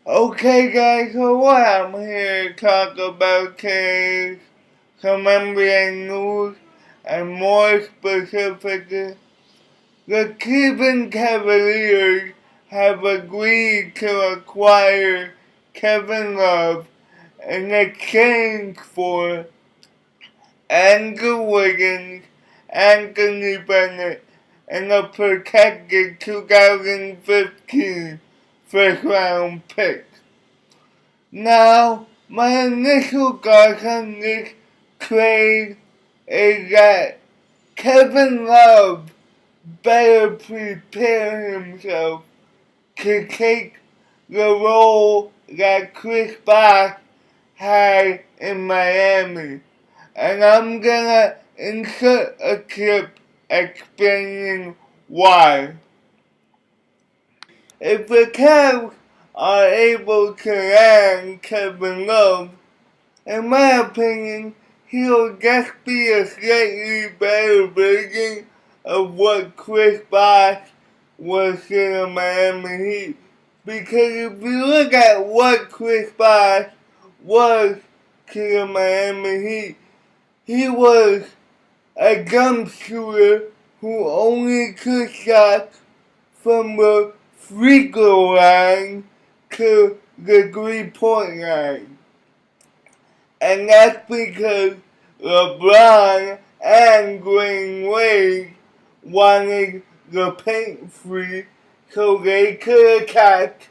Okay guys, so what I'm here to talk about today is some NBA news and more specifically, the Cleveland Cavaliers have agreed to acquire Kevin Love in exchange for Andrew Wiggins, Anthony Bennett, and a protected 2015 first round pick. Now, my initial thoughts on this trade is that Kevin Love better prepare himself to take the role that Chris Bosh had in Miami. And I'm gonna insert a clip explaining why. If the Cavs are able to land Kevin Love, in my opinion, he'll just be a slightly better version of what Chris Bosh was in the Miami Heat. Because if you look at what Chris Bosh was to the Miami Heat, he was a jump shooter who only took shots from the free throw line to the 3-point line. And that's because LeBron and Dwayne Wade wanted the paint free so they could attack,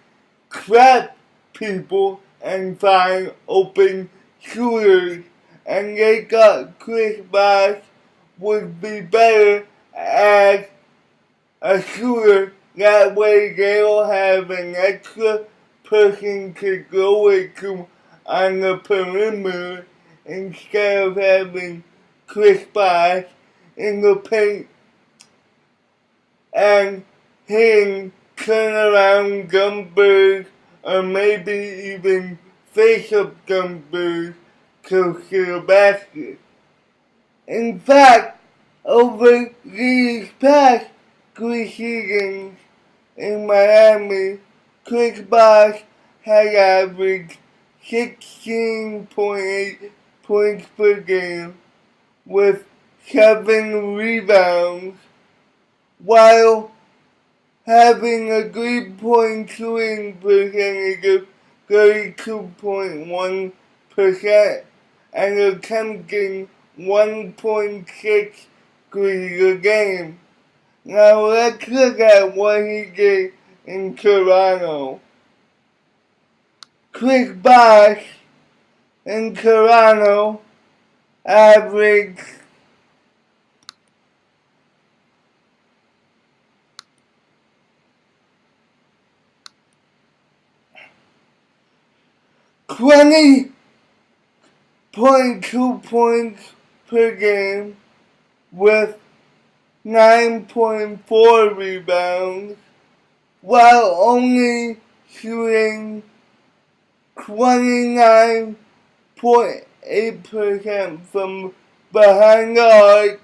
trap people, and find open shooters. And they thought Chris Bosh would be better as a shooter. That way they'll have an extra person to go it to on the perimeter instead of having Chris Bosh in the paint and hitting turnaround jumpers or maybe even face-up jumpers to the basket. In fact, over these past 3 seasons in Miami, Chris Bosh has averaged 16.8 points per game with 7 rebounds while having a 3-point shooting percentage of 32.1% and attempting 1.6 threes a game. Now let's look at what he did in Toronto. Chris Bosh in Toronto averaged 20.2 points per game with 9.4 rebounds while only shooting 29.8% from behind the arc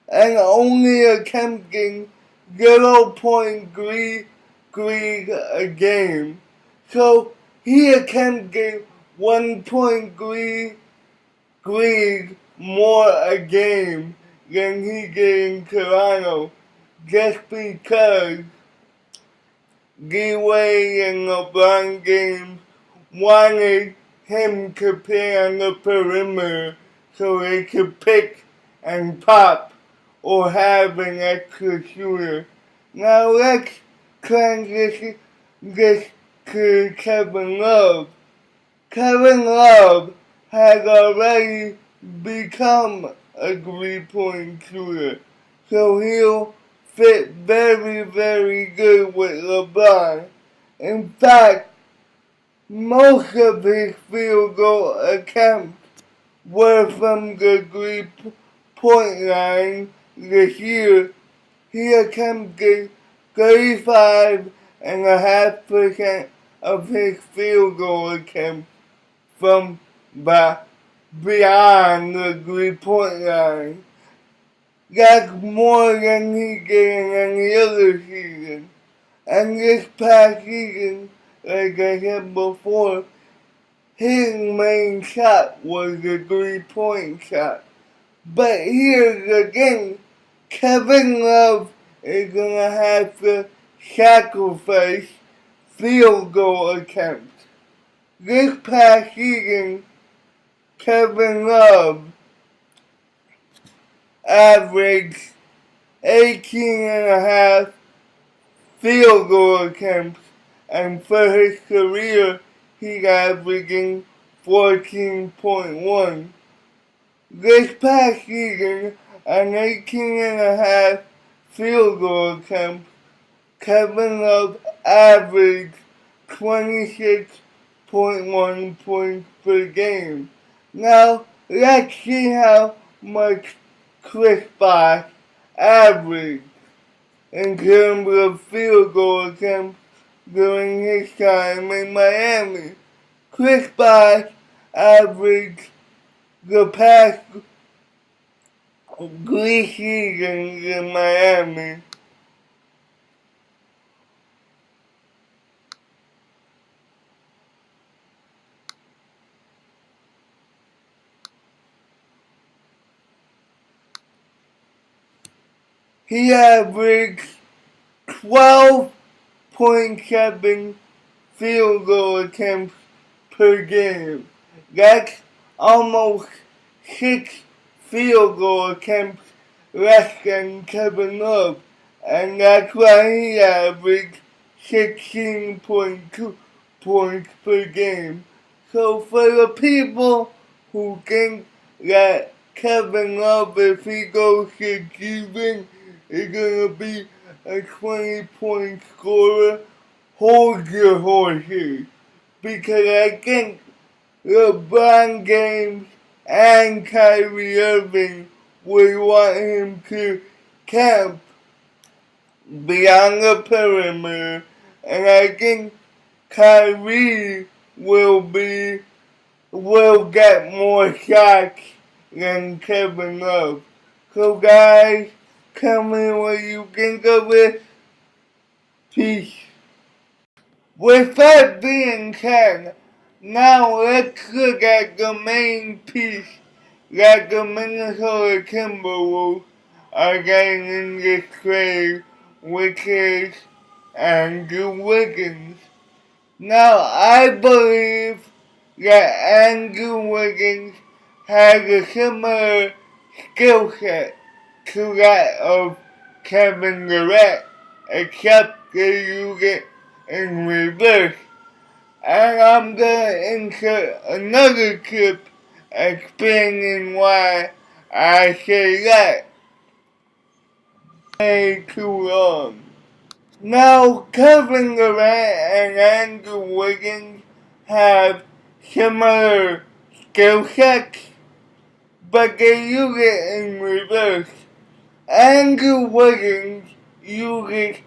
and only attempting 0.3 threes a game. So he attempted 1.3 threes more a game than he did in Toronto just because D-Wade and LeBron James wanted him to play on the perimeter so they could pick and pop or have an extra shooter. Now let's transition this to Kevin Love. Kevin Love has already become a 3-point shooter, so he'll fit very, very good with LeBron. In fact, most of his field goal attempts were from the 3-point line this year. He attempted 35.5% of his field goal attempts from beyond the 3-point line. That's more than he did in any other season. And this past season, like I said before, his main shot was a 3-point shot. But here's the thing, Kevin Love is gonna have to sacrifice field goal attempts. This past season, Kevin Love averaged 18.5 field goal attempts, and for his career, he's averaging 14.1. This past season, an 18.5 field goal attempt, Kevin Love averaged 26.1 points per game. Now, let's see how much Chris Bosh averaged in terms of field goal attempts during his time in Miami. Chris Bosh averaged the past 3 seasons in Miami. He averaged 12.7 field goal attempts per game. That's almost 6 field goal attempts less than Kevin Love, and that's why he averaged 16.2 points per game. So for the people who think that Kevin Love, if he goes to Cleveland, is gonna be a 20-point scorer, hold your horses, because I think LeBron James and Kyrie Irving would want him to camp beyond the perimeter, and I think Kyrie will get more shots than Kevin Love. So guys, tell me what you think of it. Peace. With that being said, now let's look at the main piece that the Minnesota Timberwolves are getting in this trade, which is Andrew Wiggins. Now, I believe that Andrew Wiggins has a similar skill set to that of Kevin Durant, except they use it in reverse. And I'm gonna insert another clip explaining why I say that. Way too long. Now, Kevin Durant and Andrew Wiggins have similar skill sets, but they use it in reverse. Andrew Wiggins uses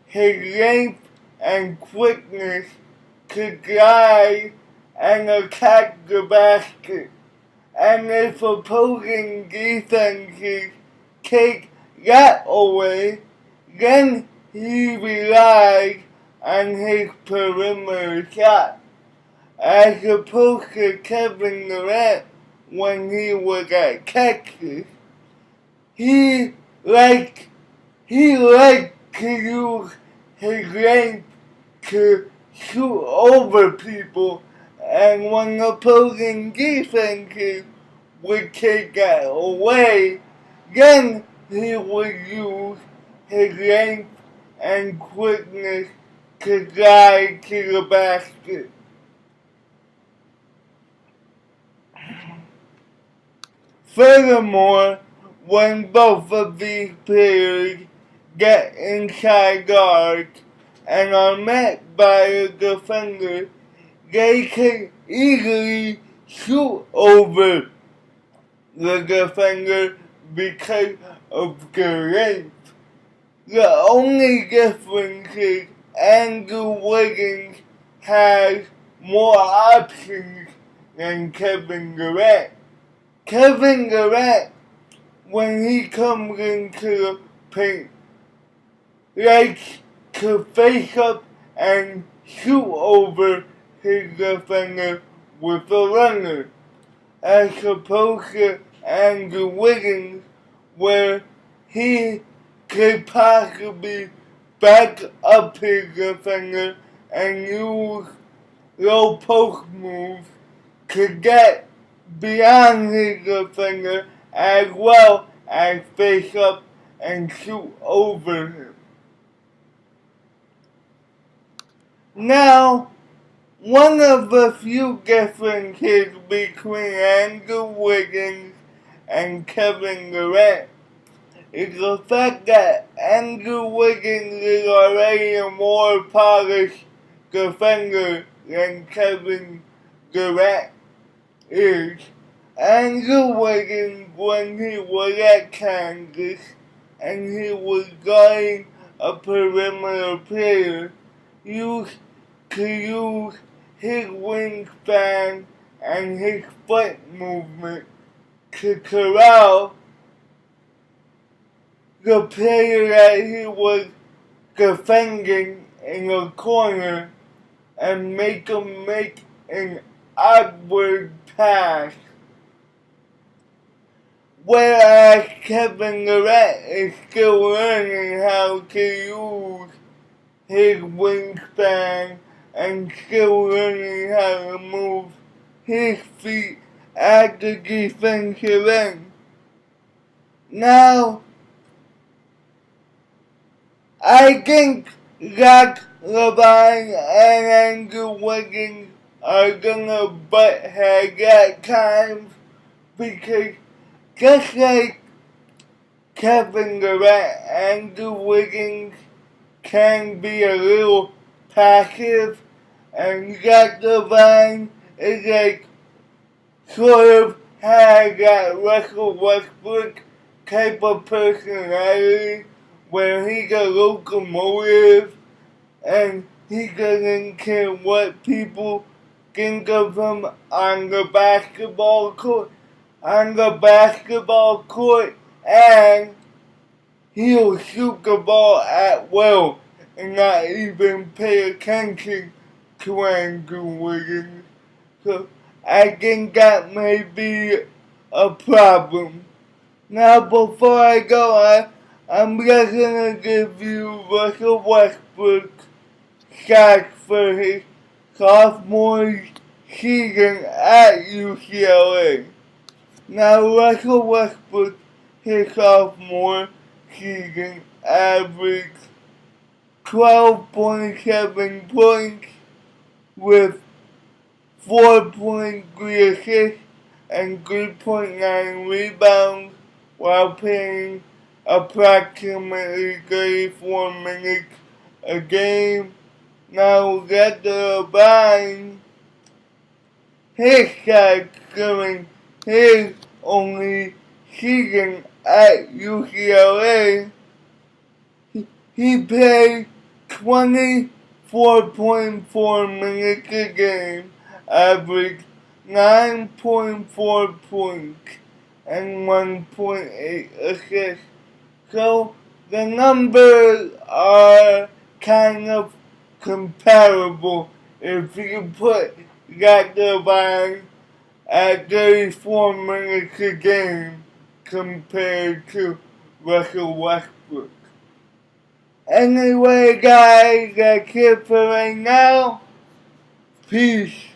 his length and quickness to drive and attack the basket, and if opposing defenses take that away, then he relies on his perimeter shot, as opposed to Kevin Durant when he was at Texas. He liked to use his length to shoot over people, and when opposing defenses would take that away, then he would use his length and quickness to drive to the basket. Furthermore, when both of these players get inside guards and are met by a defender, they can easily shoot over the defender because of their length. The only difference is Andrew Wiggins has more options than Kevin Durant. Kevin Durant, when he comes into the paint, likes to face up and shoot over his defender with a runner, as opposed to Andrew Wiggins, where he could possibly back up his defender and use low post moves to get beyond his defender as well as face up and shoot over him. Now, one of the few differences between Andrew Wiggins and Kevin Durant is the fact that Andrew Wiggins is already a more polished defender than Kevin Durant is. Andrew Wiggins, when he was at Kansas and he was guarding a perimeter player, used to use his wingspan and his foot movement to corral the player that he was defending in a corner and make him make an upward pass. Whereas Kevin Durant is still learning how to use his wingspan and still learning how to move his feet at the defensive end. Now, I think that LeBron and Andrew Wiggins are gonna butt heads at times because just like Kevin Durant, Andrew Wiggins can be a little passive, and Zach LeBron is like sort of has that Russell Westbrook type of personality where he's a locomotive and he doesn't care what people think of him on the basketball court. And he'll shoot the ball at will and not even pay attention to Andrew Wiggins. So I think that may be a problem. Now before I go, I'm just gonna give you Russell Westbrook's stats for his sophomore season at UCLA. Now Russell Westbrook, his sophomore season, averaged 12.7 points with 4.3 assists and 3.9 rebounds while playing approximately 34 minutes a game. Now that LeBron, his stats during his only season at UCLA, he played 24.4 minutes a game, averaged 9.4 points, and 1.8 assists. So the numbers are kind of comparable if you put Zach LeBron at 34 minutes a game compared to Russell Westbrook. Anyway, guys, that's it for right now. Peace.